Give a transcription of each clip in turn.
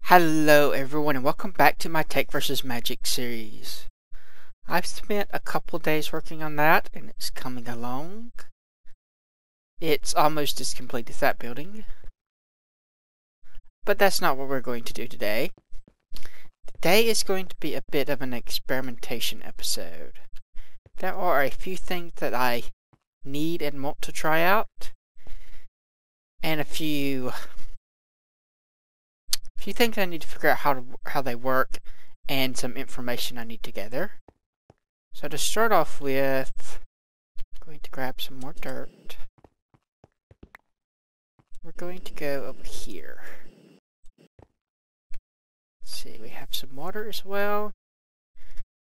Hello everyone and welcome back to my Tech vs. Magic series. I've spent a couple days working on that and it's coming along. It's almost as complete as that building. But that's not what we're going to do today. Today is going to be a bit of an experimentation episode. There are a few things that I need and want to try out. And a few things I need to figure out how they work, and some information I need to gather. So to start off with, I'm going to grab some more dirt. We're going to go over here. Let's see, we have some water as well.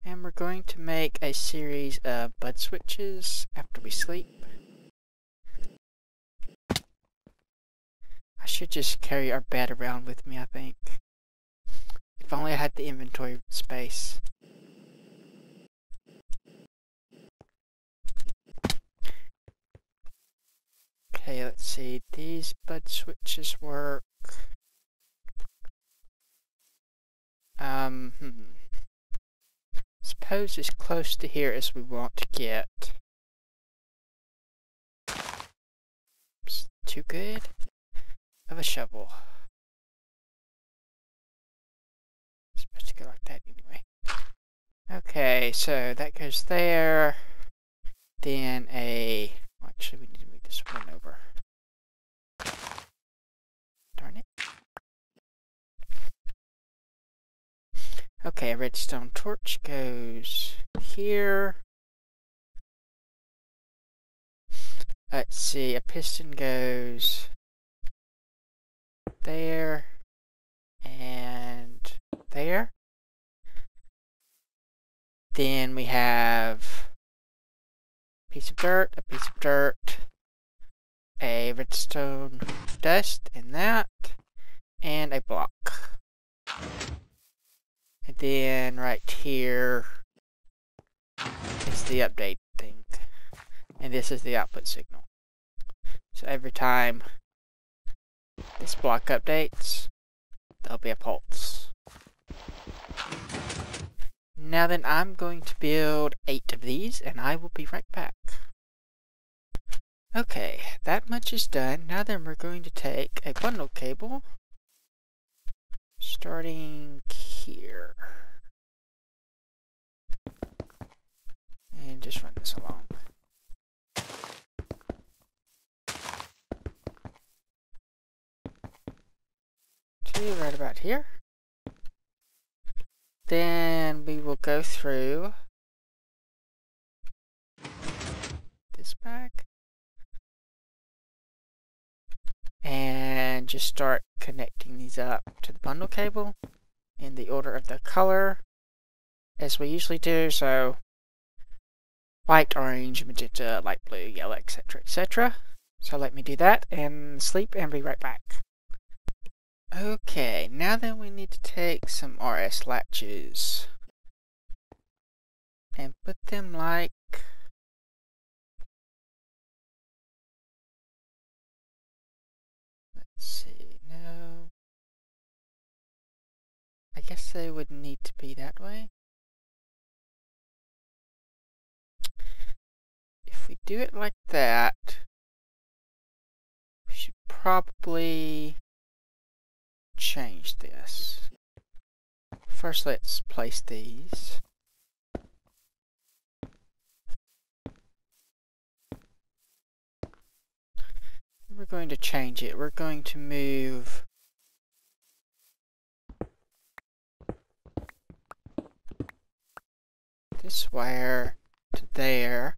And we're going to make a series of bud switches after we sleep. I should just carry our bed around with me, I think. If only I had the inventory space. Okay, let's see. These bud switches work. Suppose as close to here as we want to get. Oops, too good of a shovel. It's supposed to go like that anyway. Okay, so that goes there. Then actually we need to move this one over. Darn it. Okay, a redstone torch goes here. Let's see, a piston goes there and there. Then we have a piece of dirt, a redstone dust in that, and a block. And then right here is the update thing. And this is the output signal. So every time this block updates, there'll be a pulse. Now then, I'm going to build 8 of these, and I will be right back. Okay, that much is done. Now then, we're going to take a bundle cable, starting here, and just run this along. To right about here. Then we will go through this bag and just start connecting these up to the bundle cable in the order of the color as we usually do. So white, orange, magenta, light blue, yellow, etc., etc. So let me do that and sleep and be right back. Okay, now then we need to take some RS latches and put them like let's see, no, I guess they would need to be that way. If we do it like that, we should probably change this. First, let's place these. We're going to change it. We're going to move this wire to there.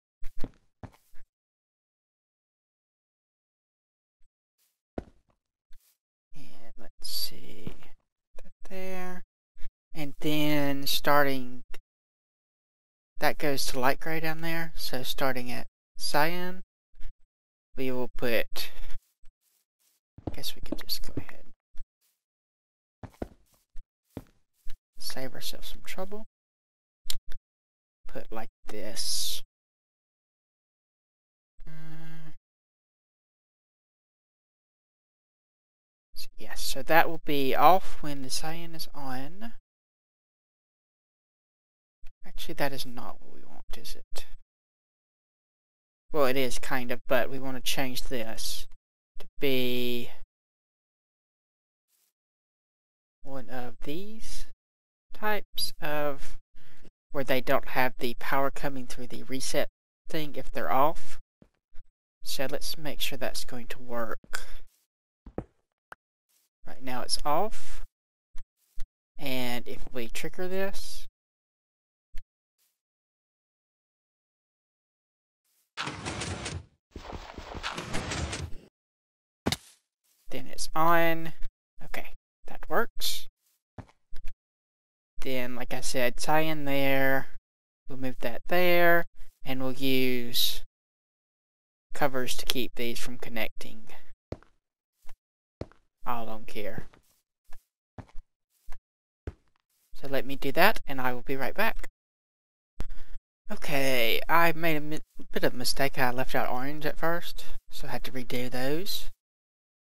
Let's see, that there, and then starting, that goes to light gray down there, so starting at cyan, we will put, I guess we could just go ahead, save ourselves some trouble, put like this. So yes, so that will be off when the cyan is on. Actually, that is not what we want, is it? Well, it is kind of, but we want to change this to be one of these types of where they don't have the power coming through the reset thing if they're off. So let's make sure that's going to work. Right now it's off. And if we trigger this, then it's on. Okay, that works. Then, like I said, cyan there. We'll move that there, and we'll use covers to keep these from connecting. I don't care. So let me do that, and I will be right back. Okay, I made a bit of a mistake. I left out orange at first, so I had to redo those.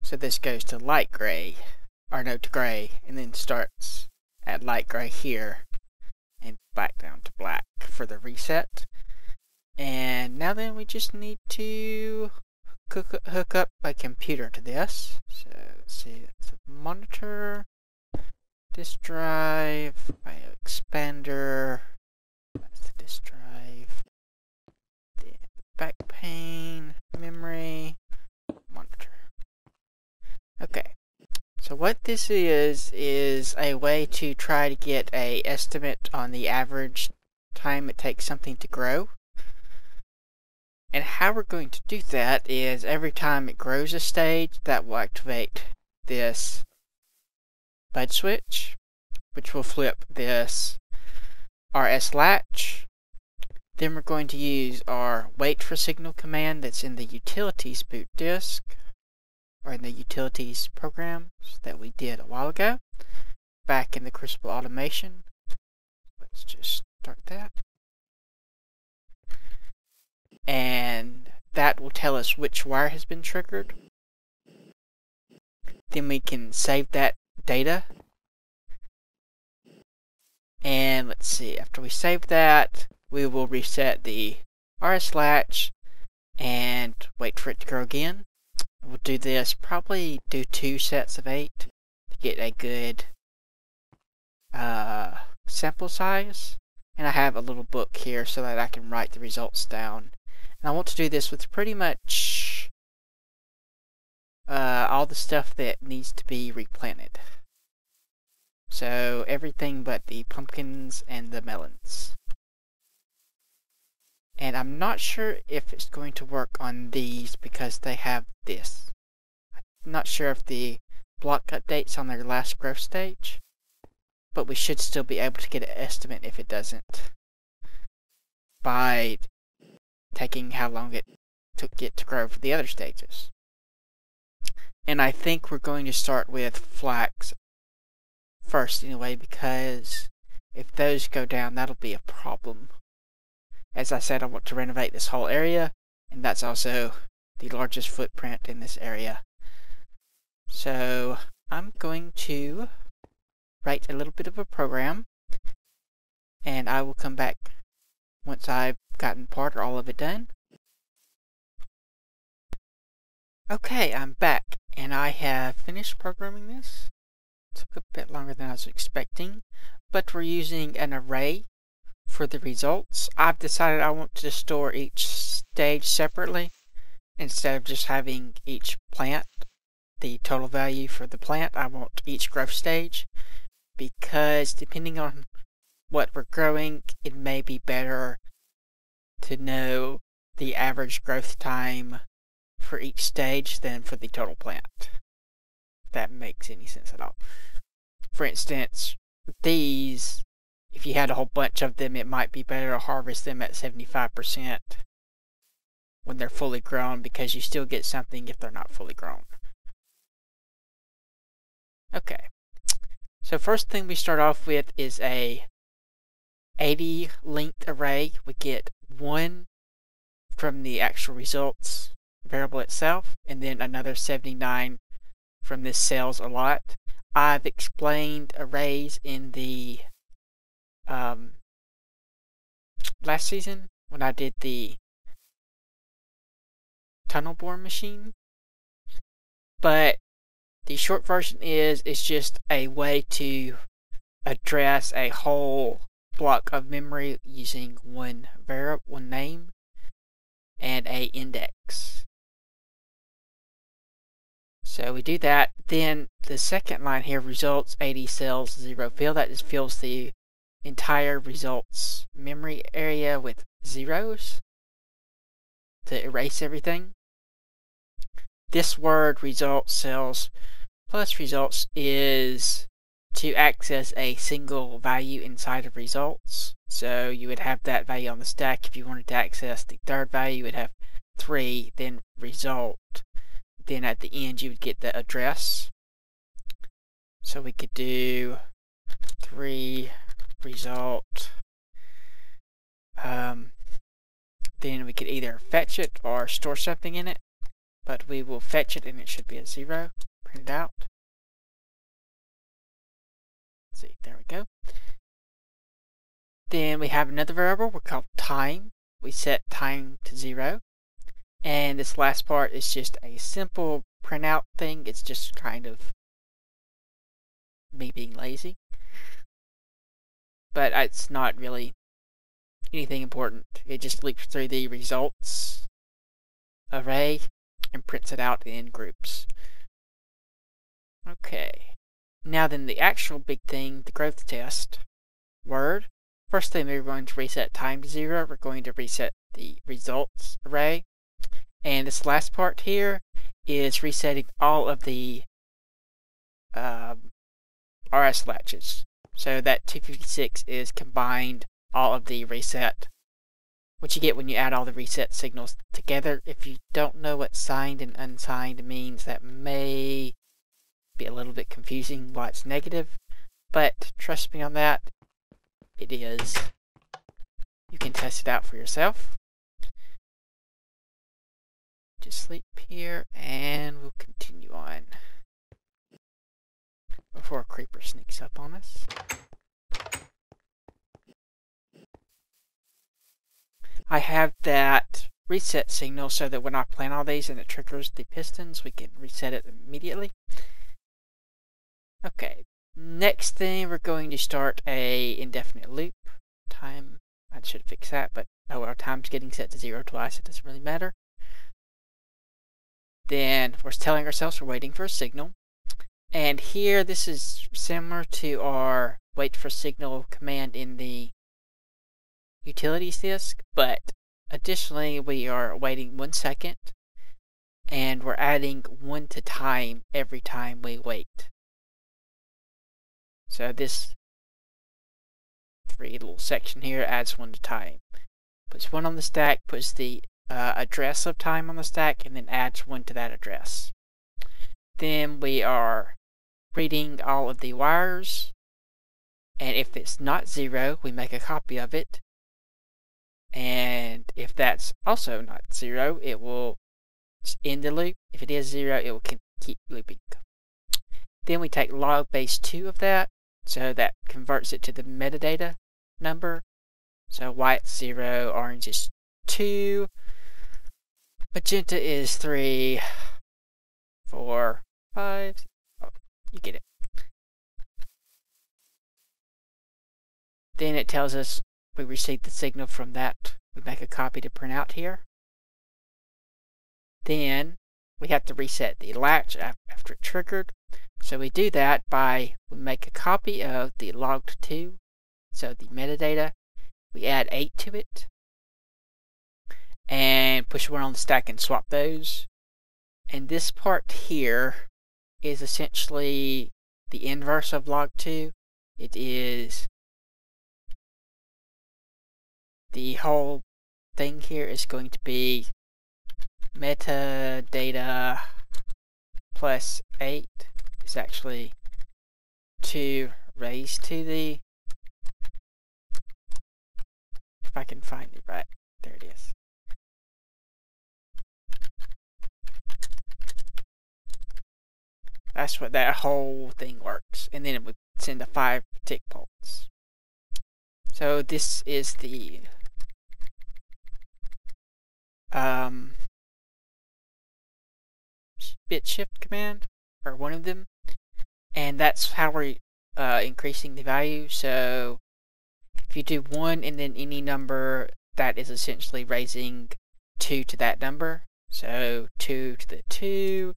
So this goes to light gray, or no, to gray, and then starts at light gray here, and back down to black for the reset. And now then we just need to hook up a computer to this. So let's see, it's a monitor, disk drive, IO expander, that's the disk drive, then back pane, memory, monitor. Okay, so what this is a way to try to get an estimate on the average time it takes something to grow. And how we're going to do that is every time it grows a stage, that will activate this bud switch, which will flip this RS latch. Then we're going to use our wait for signal command that's in the utilities boot disk, or in the utilities programs that we did a while ago, back in the Crucible automation. Let's just start that. And that will tell us which wire has been triggered. Then we can save that data. And let's see, after we save that, we will reset the RS latch and wait for it to grow again. We'll do this, probably do 2 sets of 8 to get a good sample size. And I have a little book here so that I can write the results down. And I want to do this with pretty much all the stuff that needs to be replanted. So everything but the pumpkins and the melons. And I'm not sure if it's going to work on these because they have this. I'm not sure if the block updates on their last growth stage, but we should still be able to get an estimate if it doesn't by taking how long it took it to grow for the other stages. And I think we're going to start with flax first anyway, because if those go down, that'll be a problem. As I said, I want to renovate this whole area, and that's also the largest footprint in this area. So I'm going to write a little bit of a program, and I will come back once I've gotten part or all of it done. Okay, I'm back, and I have finished programming this. It took a bit longer than I was expecting, but we're using an array for the results. I've decided I want to store each stage separately instead of just having each plant, the total value for the plant. I want each growth stage because depending on what we're growing, it may be better to know the average growth time for each stage than for the total plant. If that makes any sense at all. For instance, these, if you had a whole bunch of them, it might be better to harvest them at 75% when they're fully grown, because you still get something if they're not fully grown. Okay, so first thing we start off with is a 80 length array. We get 1 from the actual results variable itself, and then another 79 from this cells a lot. I've explained arrays in the last season when I did the tunnel bore machine, but the short version is it's just a way to address a whole block of memory using one name and a index. So we do that. Then the second line here, results 80 cells 0 fill, that just fills the entire results memory area with zeros to erase everything. This word results cells plus results is to access a single value inside of results. So you would have that value on the stack. If you wanted to access the third value, you would have 3, then result. Then at the end you would get the address. So we could do 3 result. Then we could either fetch it or store something in it, but we will fetch it and it should be a 0. Print it out. Let's see, there we go. Then we have another variable we call time. We set time to 0. And this last part is just a simple printout thing. It's just kind of me being lazy. But it's not really anything important. It just loops through the results array and prints it out in groups. Okay. Now then, the actual big thing, the growth test word. First thing, we're going to reset time to 0. We're going to reset the results array. And this last part here is resetting all of the RS latches. So that 256 is combined all of the reset. What you get when you add all the reset signals together. If you don't know what signed and unsigned means, that may be a little bit confusing why it's negative. But trust me on that, it is. You can test it out for yourself. Just sleep here and we'll continue on before a creeper sneaks up on us. I have that reset signal so that when I plan all these and it triggers the pistons, we can reset it immediately. Okay, next thing we're going to start a indefinite loop. Time, I should fix that, but oh well, time's getting set to 0 twice, it doesn't really matter. Then we're telling ourselves we're waiting for a signal. And here, this is similar to our wait for signal command in the utilities disk, but additionally we are waiting 1 second and we're adding 1 to time every time we wait. So this 3 little section here adds 1 to time. Puts 1 on the stack, puts the address of time on the stack, and then adds 1 to that address. Then we are reading all of the wires, and if it's not 0, we make a copy of it. And if that's also not 0, it will end the loop. If it is 0, it will keep looping. Then we take log base 2 of that, so that converts it to the metadata number. So white's 0, orange is 2, magenta is 3, 4, 5. Oh, you get it. Then it tells us we received the signal from that. We make a copy to print out here. Then we have to reset the latch after it triggered. So we do that by, we make a copy of the logged 2, so the metadata. We add 8 to it and push 1 on the stack and swap those. And this part here is essentially the inverse of log 2. It is the whole thing here is going to be metadata plus 8 is actually 2 raised to the, if I can find it right, there it is. that's what that whole thing works. And then it would send a 5 tick pulse. So this is the bit shift command, or one of them, and that's how we're increasing the value. So if you do 1 and then any number, that is essentially raising 2 to that number. So 2 to the 2,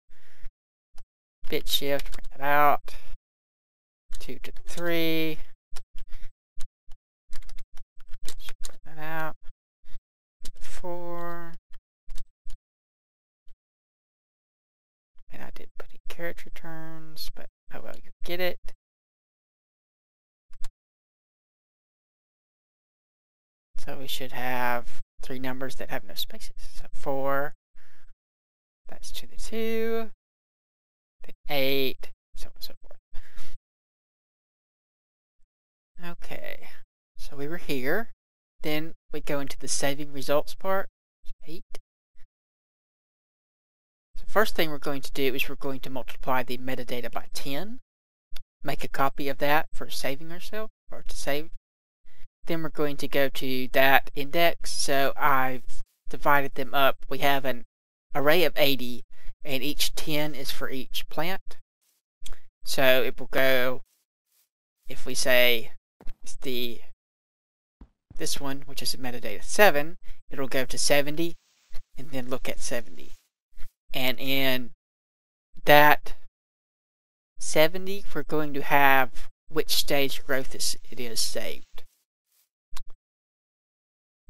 bit shift, print that out, 2 to the 3, bit shift, print that out, 4, and I did put in character terms, but oh well, you get it. So we should have 3 numbers that have no spaces. So 4, that's to the 2, then 8, so on and so forth. Okay, so we were here. Then we go into the saving results part, 8. So first thing we're going to do is we're going to multiply the metadata by 10. Make a copy of that for saving ourselves, or to save. Then we're going to go to that index. So I've divided them up. We have an array of 80, and each 10 is for each plant. So it will go, if we say it's this one, which is metadata 7, it'll go to 70, and then look at 70. And in that 70, we're going to have which stage growth it is saved.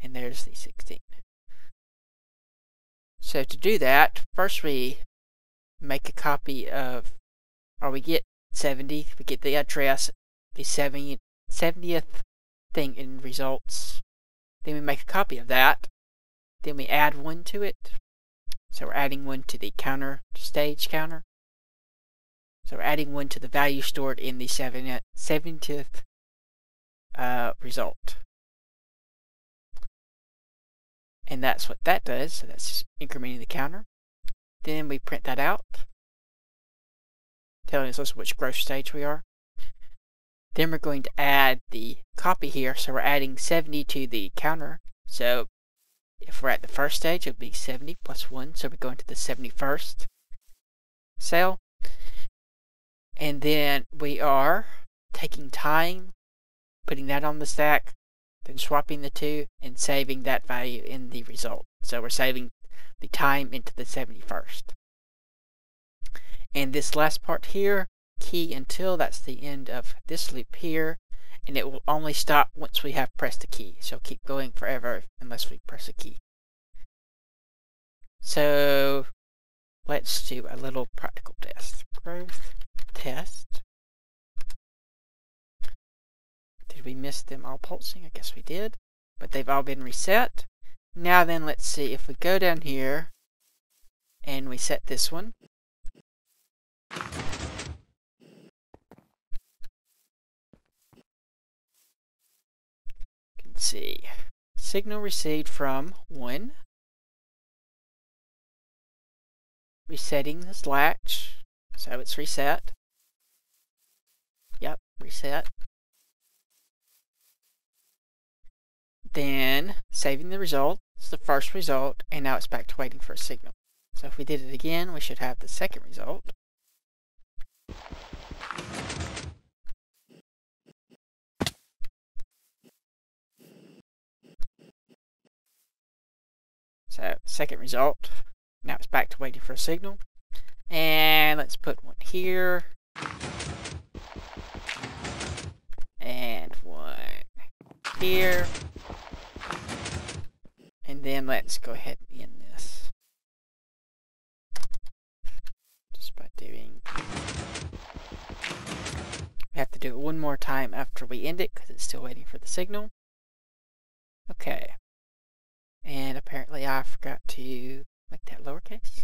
And there's the 16. So to do that, first we make a copy of, or we get 70, we get the address, the 70th thing in results. Then we make a copy of that. Then we add 1 to it. So we're adding 1 to the counter, stage counter. So we're adding 1 to the value stored in the 70th result. And that's what that does. So that's incrementing the counter. Then we print that out, telling us also which growth stage we are. Then we're going to add the copy here. So we're adding 70 to the counter. So if we're at the first stage, it'll be 70 plus 1. So we're going to the 71st cell. And then we are taking time, putting that on the stack, then swapping the 2 and saving that value in the result. So we're saving the time into the 71st. And this last part here, key until, that's the end of this loop here, and it will only stop once we have pressed the key. So keep going forever unless we press a key. So let's do a little practical test. Growth test. Did we miss them all pulsing? I guess we did, but they've all been reset. Now then, let's see if we go down here and we set this one. You can see signal received from 1. Resetting this latch, so it's reset. Yep, reset. Then saving the result, it's the first result, and now it's back to waiting for a signal. So if we did it again, we should have the second result. So second result, now it's back to waiting for a signal. And let's put 1 here. And 1 here. And then let's go ahead and end this. Just by doing... We have to do it one more time after we end it because it's still waiting for the signal. Okay. And apparently I forgot to make that lowercase.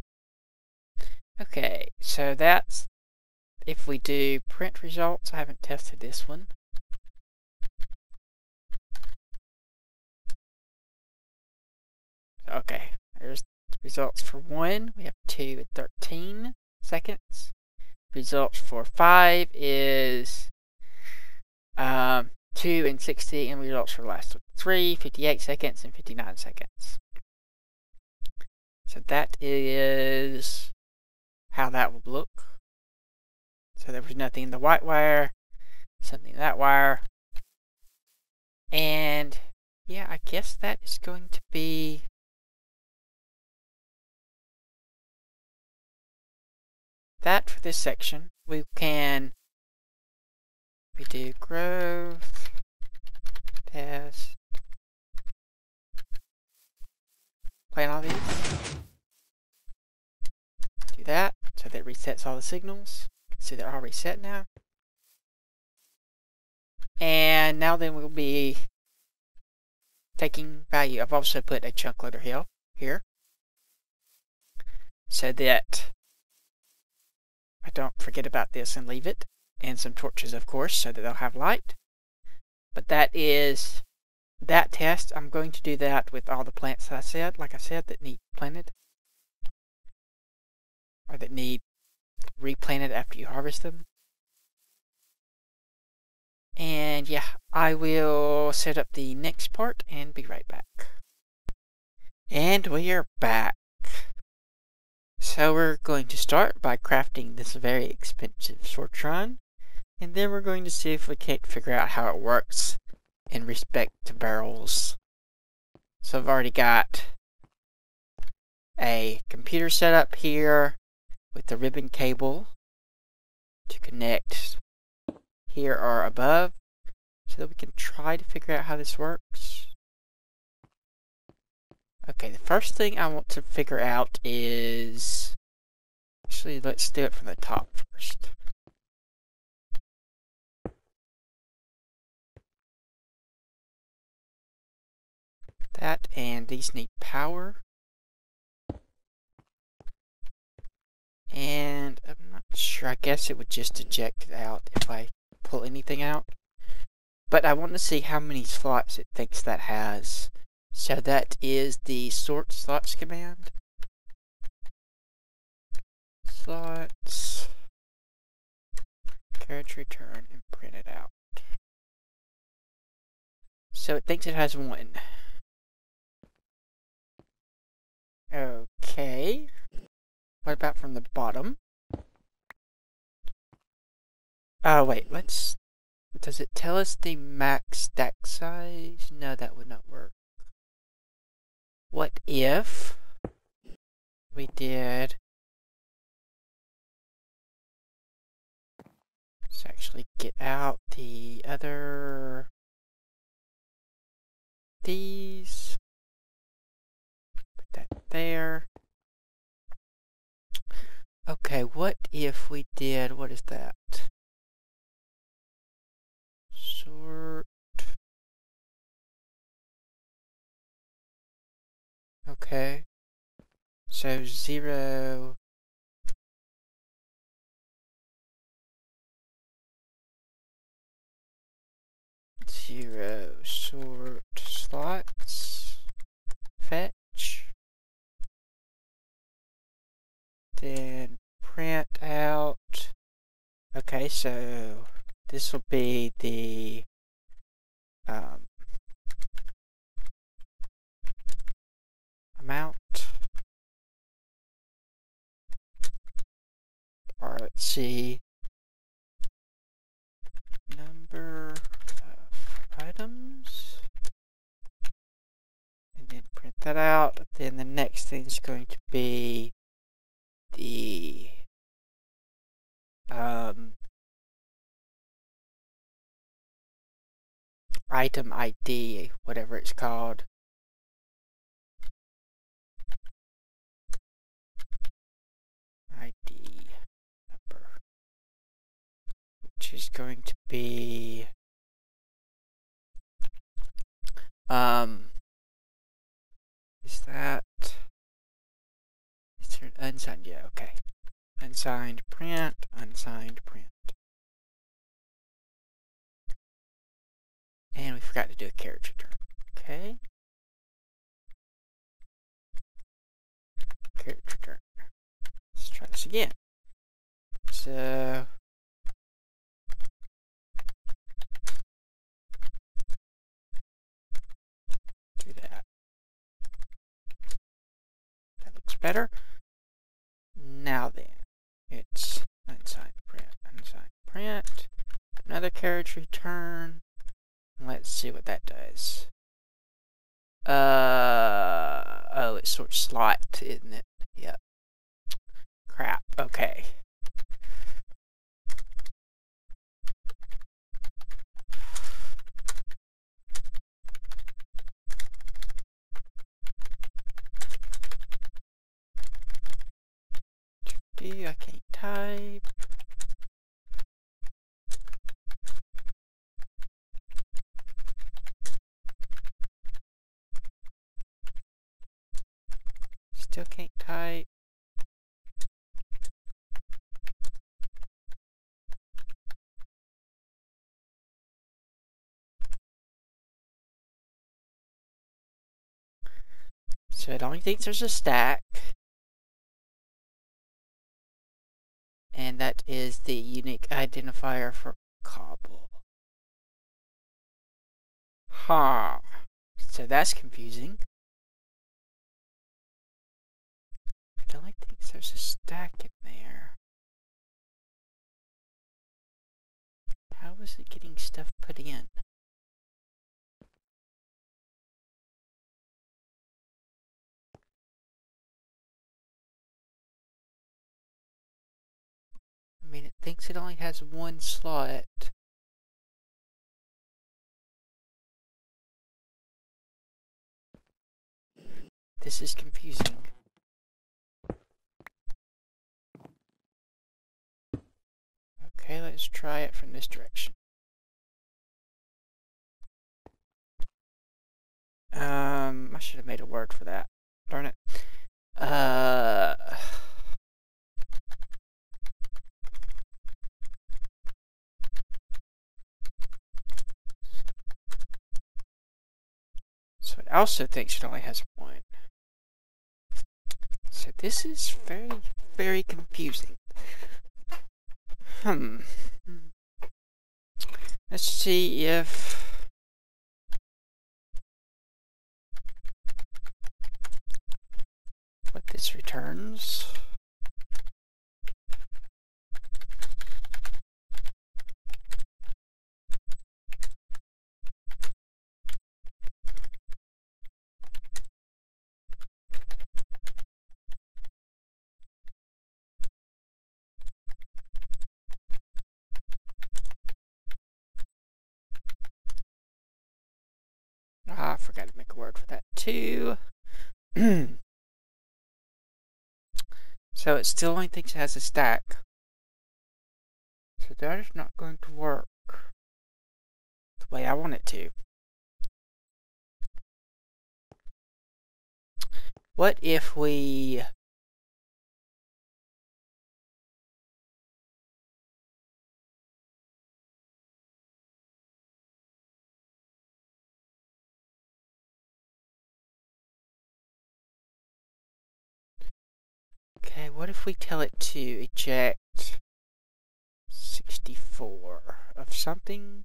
Okay, so that's if we do print results. I haven't tested this one. Okay, there's the results for 1. We have 2 at 13 seconds. If results for 5 is 2 and 60, and results for the last 3, 58 seconds and 59 seconds. So that is how that would look. So there was nothing in the white wire, something in that wire, and yeah, I guess that is going to be that for this section. We do growth, test, plan all these, do that, so that resets all the signals. You can see they're all reset now. And now then we'll be taking value. I've also put a chunk loader here, so that I don't forget about this and leave it. And some torches, of course, so that they'll have light. But that is that test. I'm going to do that with all the plants that I said, that need planted, or that need replanted after you harvest them. And yeah, I will set up the next part and be right back. And we are back. So we're going to start by crafting this very expensive sortron, and then we're going to see if we can't figure out how it works in respect to barrels. So I've already got a computer set up here with the ribbon cable to connect here or above, so that we can try to figure out how this works. Okay, the first thing I want to figure out is, actually let's do it from the top first. That, and these need power. And I'm not sure, I guess it would just eject it out if I pull anything out. But I want to see how many slots it thinks that has. So that is the sort slots command. Slots, carriage return, and print it out. So it thinks it has 1. Okay. What about from the bottom? Oh wait, does it tell us the max stack size? No, that would not work. What if we did, let's actually get out the other, these, put that there. Okay, what if we did, what is that? Sort. Okay. So 0. Sort slots. Fetch. Then print out. Okay, so this will be the amount, or let's see, number of items, and then print that out. Then the next thing is going to be the item ID, whatever it's called. ID number, which is going to be is there an unsigned? Yeah, okay. Unsigned print, unsigned print. And we forgot to do a carriage return. Okay. Carriage return. Let's try this again. So do that. That looks better. Now then, it's unsigned print, another carriage return. Let's see what that does. Oh, it's sort of slot, isn't it? Yep. Crap. Okay. I can't type. Still can't type. So it only thinks there's a stack. And that is the unique identifier for cobble. Huh. So that's confusing. It only thinks there's a stack in there. How is it getting stuff put in? I mean, it thinks it only has one slot. This is confusing. Okay, let's try it from this direction. I should have made a word for that. Darn it. So it also thinks it only has one. So this is very, very confusing. Let's see if what this returns. I forgot to make a word for that too. So it still only thinks it has a stack. So that is not going to work the way I want it to. What if we okay, what if we tell it to eject 64 of something?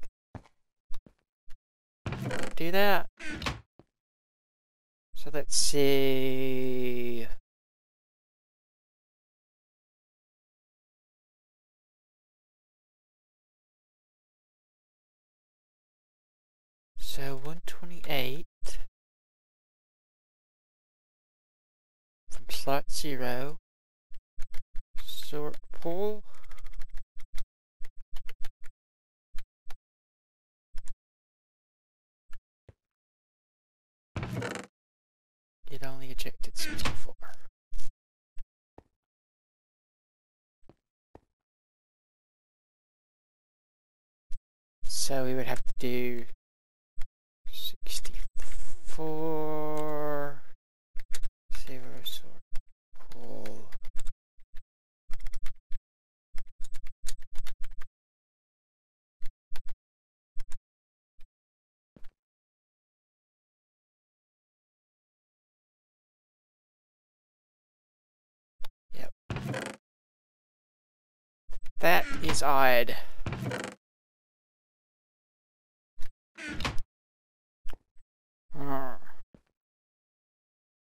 Do that. So let's see. So 128 from slot 0. Sort pull. It only ejected 64. So we would have to do 64 0 sort pull. Yep. is odd.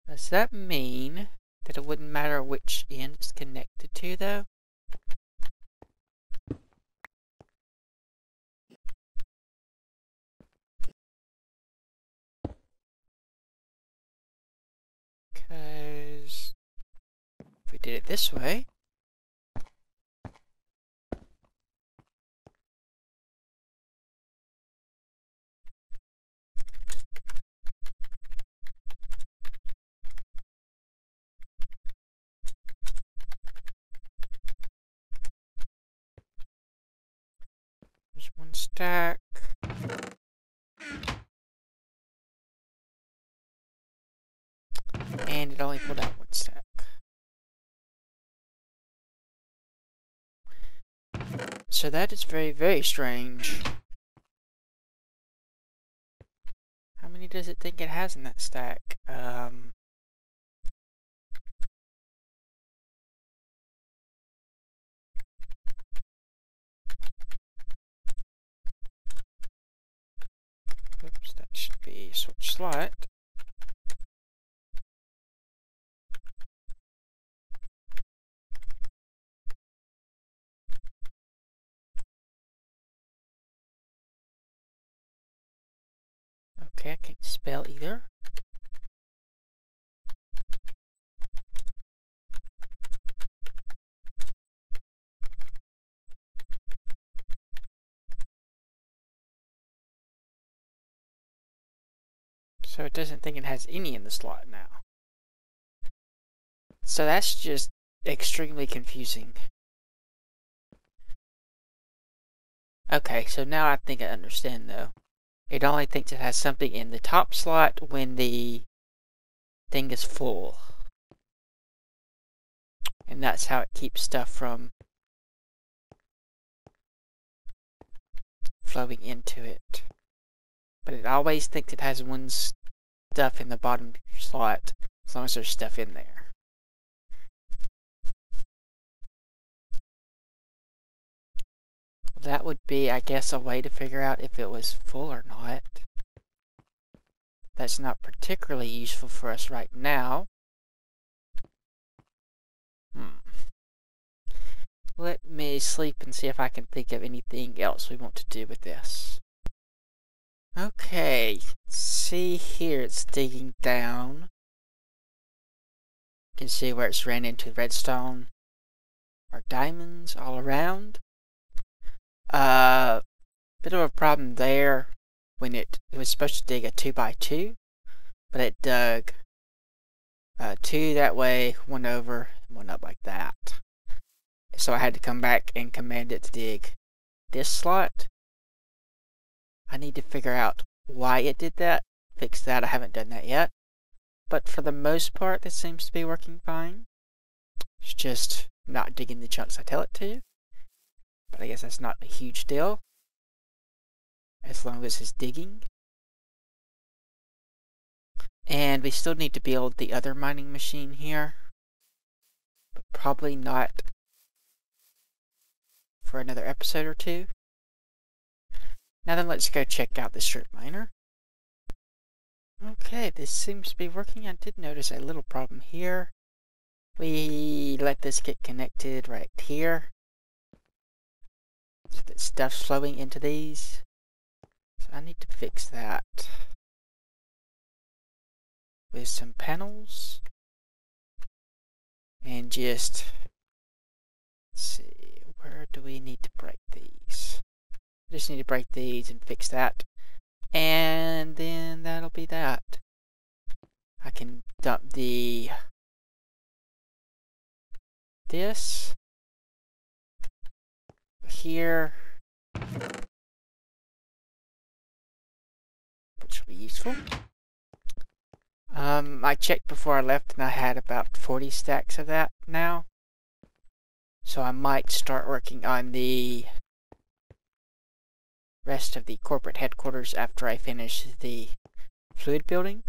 Does that mean that it wouldn't matter which end it's connected to, though? Because if we did it this way, there's one stack. And it only pulled out one stack. So that is very, very strange. How many does it think it has in that stack? Oops, that should be switch slot. Okay, I can't spell either. So it doesn't think it has any in the slot now. So that's just extremely confusing. Okay, so now I think I understand though. It only thinks it has something in the top slot when the thing is full. And that's how it keeps stuff from flowing into it. But it always thinks it has one stuff in the bottom slot as long as there's stuff in there. That would be, I guess, a way to figure out if it was full or not. That's not particularly useful for us right now. Let me sleep and see if I can think of anything else we want to do with this. Okay, see here it's digging down. You can see where it's ran into redstone or diamonds all around. Bit of a problem there when it was supposed to dig a 2x2, but it dug 2 that way, 1 over, and 1 up like that. So I had to come back and command it to dig this slot. I need to figure out why it did that, fix that. I haven't done that yet, but for the most part this seems to be working fine. It's just not digging the chunks I tell it to. But I guess that's not a huge deal, as long as it's digging. And we still need to build the other mining machine here, but probably not for another episode or two. Now then, let's go check out the strip miner. Okay, this seems to be working. I did notice a little problem here. We let this get connected right here, so that stuff's flowing into these. So I need to fix that with some panels and just see, where do we need to break these? I just need to break these and fix that, and then that'll be that. I can dump this here, which will be useful. I checked before I left and I had about 40 stacks of that now, so I might start working on the rest of the corporate headquarters after I finish the fluid building.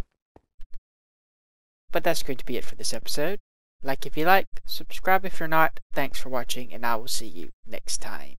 But that's going to be it for this episode. Like if you like, subscribe if you're not. Thanks for watching, and I will see you next time.